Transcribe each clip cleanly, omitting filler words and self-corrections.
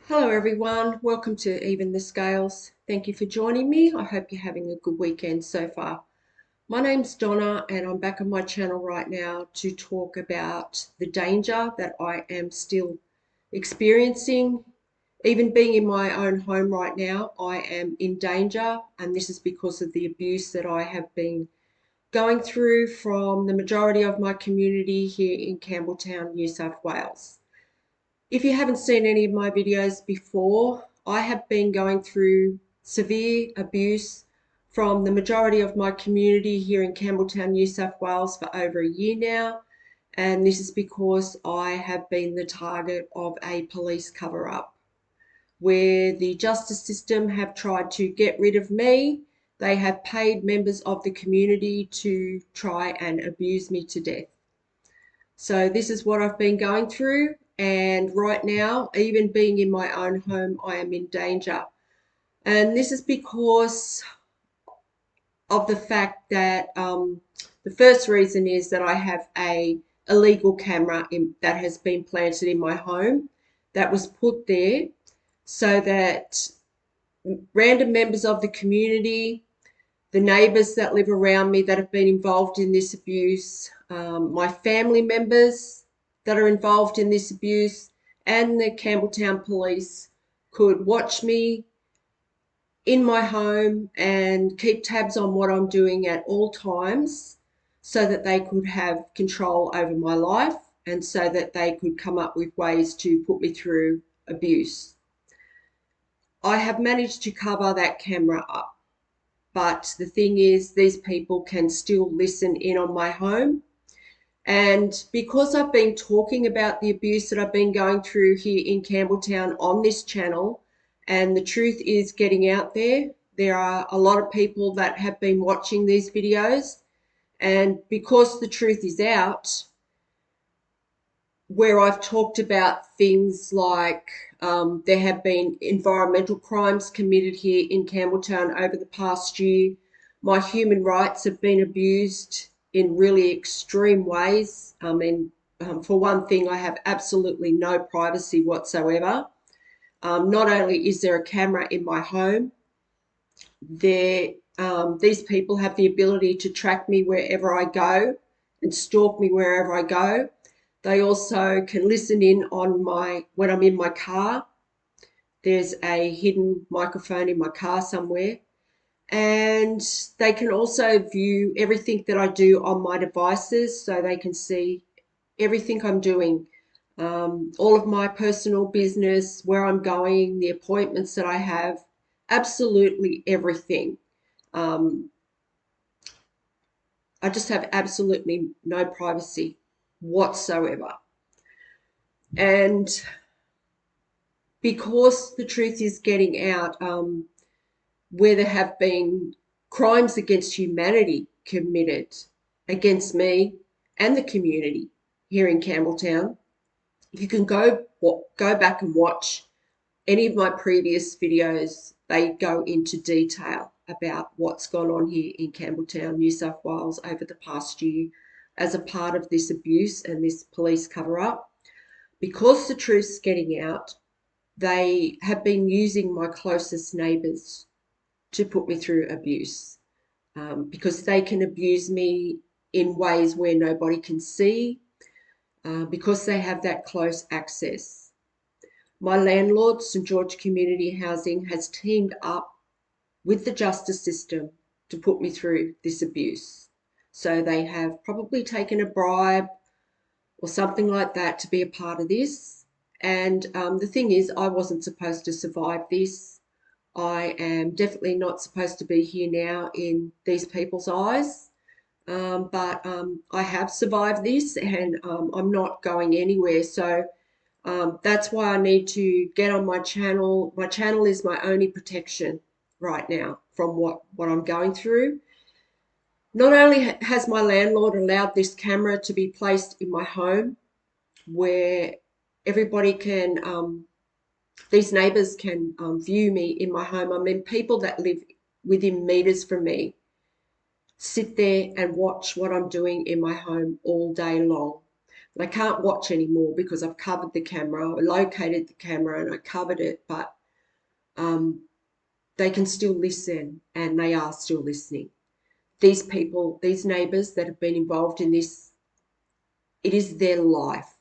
Hello everyone, welcome to Even the Scales. Thank you for joining me. I hope you're having a good weekend so far. My name's Donna and I'm back on my channel right now to talk about the danger that I am still experiencing. Even being in my own home right now, I am in danger, and this is because of the abuse that I have been going through from the majority of my community here in Campbelltown, New South Wales. If you haven't seen any of my videos before, I have been going through severe abuse from the majority of my community here in Campbelltown, New South Wales for over a year now. And this is because I have been the target of a police cover-up where the justice system have tried to get rid of me. They have paid members of the community to try and abuse me to death. So this is what I've been going through, and right now, even being in my own home, I am in danger. And this is because of the fact that the first reason is that I have a illegal camera that has been planted in my home that was put there so that random members of the community, the neighbours that live around me that have been involved in this abuse, my family members that are involved in this abuse, and the Campbelltown police could watch me in my home and keep tabs on what I'm doing at all times so that they could have control over my life and so that they could come up with ways to put me through abuse. I have managed to cover that camera up. But the thing is, these people can still listen in on my home. And because I've been talking about the abuse that I've been going through here in Campbelltown on this channel, and the truth is getting out there, there are a lot of people that have been watching these videos. And because the truth is out, where I've talked about things like there have been environmental crimes committed here in Campbelltown over the past year. My human rights have been abused in really extreme ways. I mean, for one thing, I have absolutely no privacy whatsoever. Not only is there a camera in my home, these people have the ability to track me wherever I go and stalk me wherever I go. They also can listen in on when I'm in my car. There's a hidden microphone in my car somewhere. And they can also view everything that I do on my devices, so they can see everything I'm doing, all of my personal business, where I'm going, the appointments that I have, absolutely everything. Um, I just have absolutely no privacy whatsoever. And because the truth is getting out, where there have been crimes against humanity committed against me and the community here in Campbelltown, you can go back and watch any of my previous videos. They go into detail about what's gone on here in Campbelltown, New South Wales over the past year as a part of this abuse and this police cover-up. Because the truth's getting out, they have been using my closest neighbours to put me through abuse, because they can abuse me in ways where nobody can see, because they have that close access. My landlord, St George Community Housing, has teamed up with the justice system to put me through this abuse. So they have probably taken a bribe or something like that to be a part of this. And the thing is, I wasn't supposed to survive this. I am definitely not supposed to be here now in these people's eyes. But I have survived this, and I'm not going anywhere. So that's why I need to get on my channel. My channel is my only protection right now from what I'm going through. Not only has my landlord allowed this camera to be placed in my home where everybody can, these neighbours can view me in my home. I mean, people that live within meters from me sit there and watch what I'm doing in my home all day long. They can't watch anymore because I've covered the camera, I located the camera and I covered it, but um, they can still listen and they are still listening. These people, these neighbours that have been involved in this, it is their life.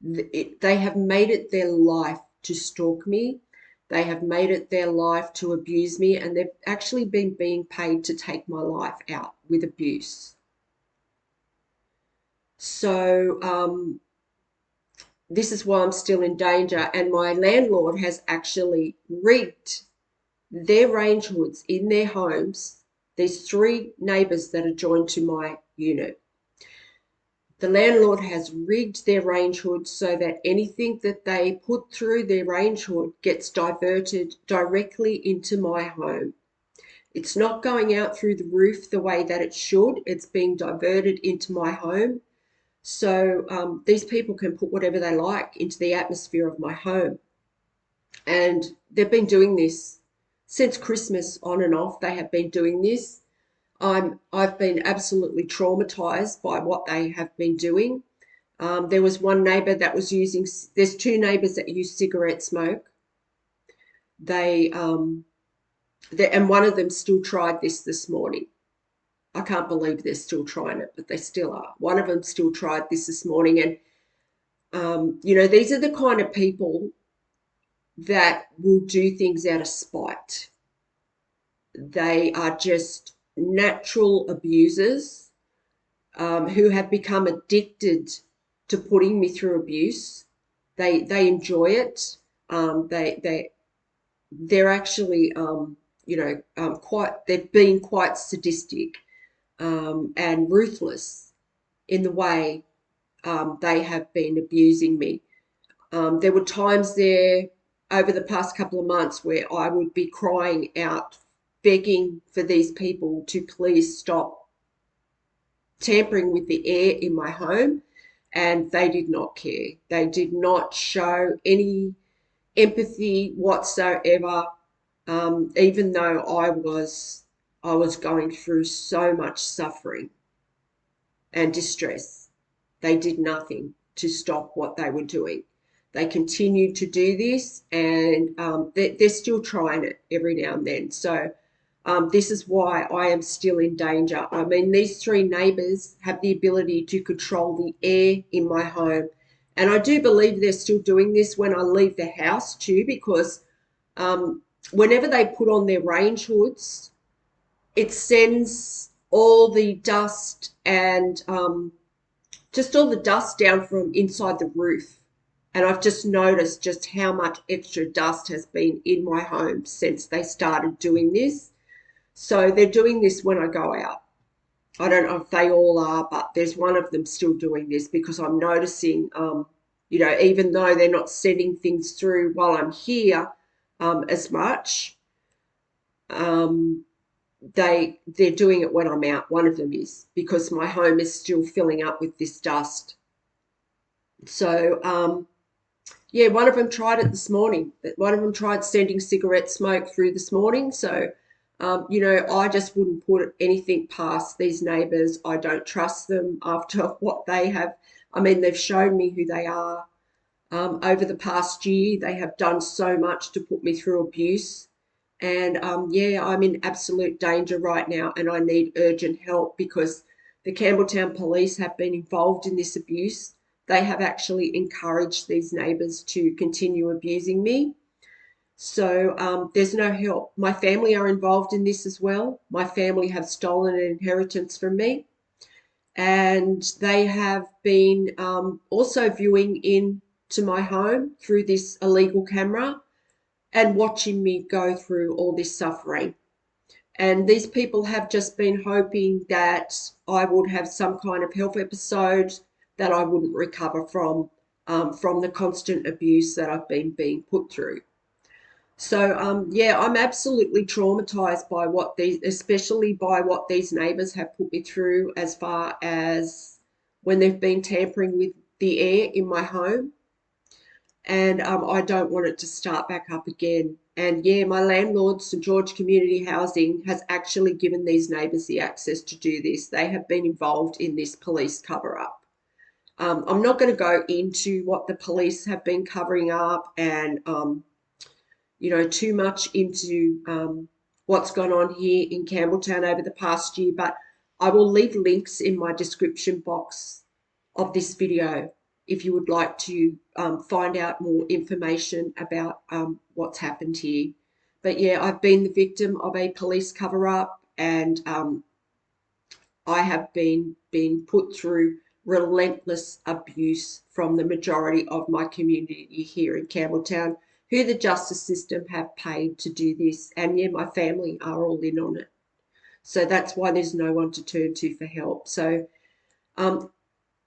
They have made it their life to stalk me. They have made it their life to abuse me, and they've actually been being paid to take my life out with abuse. So this is why I'm still in danger, and my landlord has actually rigged their range hoods in their homes, these three neighbours that are joined to my unit. The landlord has rigged their range hood so that anything that they put through their range hood gets diverted directly into my home. It's not going out through the roof the way that it should. It's being diverted into my home. So these people can put whatever they like into the atmosphere of my home. And they've been doing this since Christmas on and off. They have been doing this. I've been absolutely traumatized by what they have been doing. There was one neighbour that was using, there's two neighbours that use cigarette smoke. And one of them still tried this morning. I can't believe they're still trying it, but they still are. One of them still tried this morning. And, these are the kind of people that will do things out of spite. They are just natural abusers who have become addicted to putting me through abuse. They enjoy it. They're actually they've been quite sadistic and ruthless in the way they have been abusing me. There were times there over the past couple of months where I would be crying out, begging for these people to please stop tampering with the air in my home, and they did not care. They did not show any empathy whatsoever, even though I was going through so much suffering and distress. They did nothing to stop what they were doing. They continued to do this, and they're still trying it every now and then. So this is why I am still in danger. I mean, these three neighbours have the ability to control the air in my home. And I do believe they're still doing this when I leave the house too, because whenever they put on their range hoods, it sends all the dust and just all the dust down from inside the roof. And I've just noticed just how much extra dust has been in my home since they started doing this. So they're doing this when I go out. I don't know if they all are, but there's one of them still doing this because I'm noticing, even though they're not sending things through while I'm here as much, um, they're doing it when I'm out. One of them is because my home is still filling up with this dust. So yeah, one of them tried it this morning. One of them tried sending cigarette smoke through this morning. So I just wouldn't put anything past these neighbours. I don't trust them after what they have. I mean, they've shown me who they are. Over the past year, they have done so much to put me through abuse. And yeah, I'm in absolute danger right now, and I need urgent help because the Campbelltown police have been involved in this abuse. They have actually encouraged these neighbours to continue abusing me. So there's no help. My family are involved in this as well. My family have stolen an inheritance from me, and they have been also viewing into my home through this illegal camera and watching me go through all this suffering. And these people have just been hoping that I would have some kind of health episode that I wouldn't recover from the constant abuse that I've been being put through. So yeah, I'm absolutely traumatized by especially by what these neighbours have put me through as far as when they've been tampering with the air in my home. And I don't want it to start back up again. And yeah, my landlord, St George Community Housing, has actually given these neighbours the access to do this. They have been involved in this police cover-up. I'm not going to go into what the police have been covering up and, too much into what's gone on here in Campbelltown over the past year, but I will leave links in my description box of this video if you would like to find out more information about what's happened here. But yeah, I've been the victim of a police cover-up, and I have been put through relentless abuse from the majority of my community here in Campbelltown, who the justice system have paid to do this. And yeah, my family are all in on it. So that's why there's no one to turn to for help. So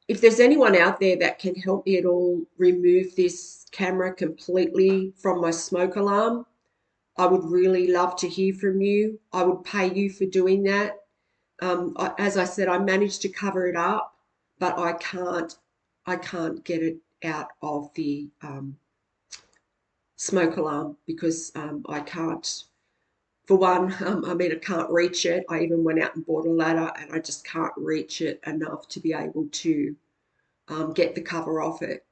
if there's anyone out there that can help me at all remove this camera completely from my smoke alarm, I would really love to hear from you. I would pay you for doing that. As I said, I managed to cover it up, but I can't get it out of the smoke alarm because I can't. For one, I can't reach it. I even went out and bought a ladder, and I just can't reach it enough to be able to get the cover off it.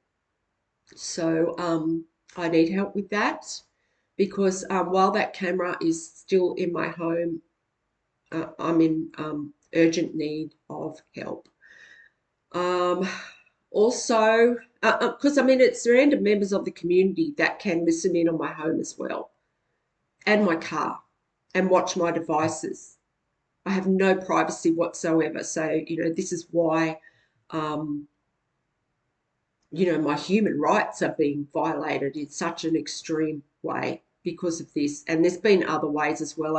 So I need help with that because while that camera is still in my home, I'm in urgent need of help. Also, because it's random members of the community that can listen in on my home as well, and my car, and watch my devices. I have no privacy whatsoever. So, this is why, my human rights are being violated in such an extreme way because of this. And there's been other ways as well.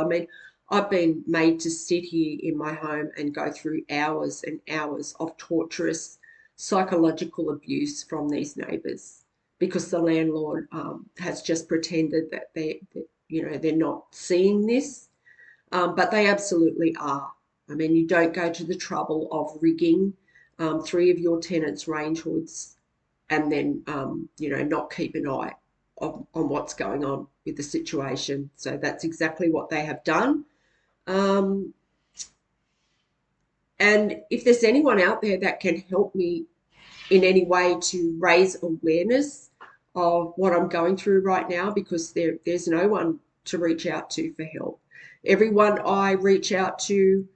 I've been made to sit here in my home and go through hours and hours of torturous psychological abuse from these neighbours because the landlord has just pretended that they're not seeing this, but they absolutely are. You don't go to the trouble of rigging 3 of your tenants' range hoods and then not keep an eye on what's going on with the situation. So that's exactly what they have done. And if there's anyone out there that can help me in any way to raise awareness of what I'm going through right now, because there's no one to reach out to for help. Everyone I reach out to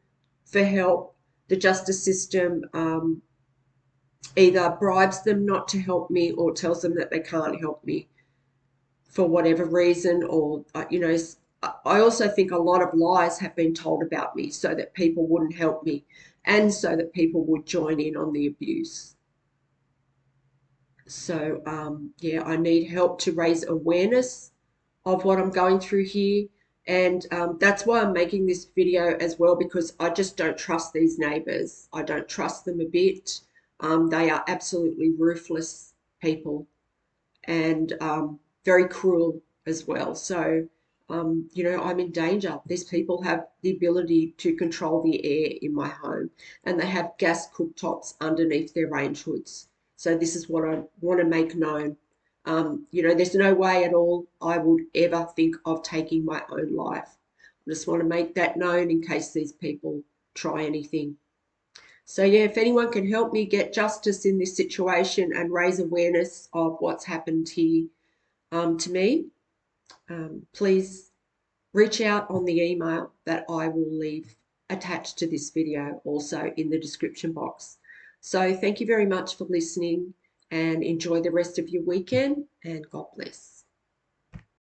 for help, the justice system either bribes them not to help me or tells them that they can't help me for whatever reason, or I also think a lot of lies have been told about me so that people wouldn't help me and so that people would join in on the abuse. So yeah, I need help to raise awareness of what I'm going through here, and that's why I'm making this video as well, because I just don't trust these neighbours. I don't trust them a bit. They are absolutely ruthless people, and very cruel as well. So, I'm in danger. These people have the ability to control the air in my home, and they have gas cooktops underneath their range hoods. So this is what I want to make known. There's no way at all I would ever think of taking my own life. I just want to make that known in case these people try anything. So yeah, if anyone can help me get justice in this situation and raise awareness of what's happened here to me, please reach out on the email that I will leave attached to this video, also in the description box. So thank you very much for listening, and enjoy the rest of your weekend, and God bless.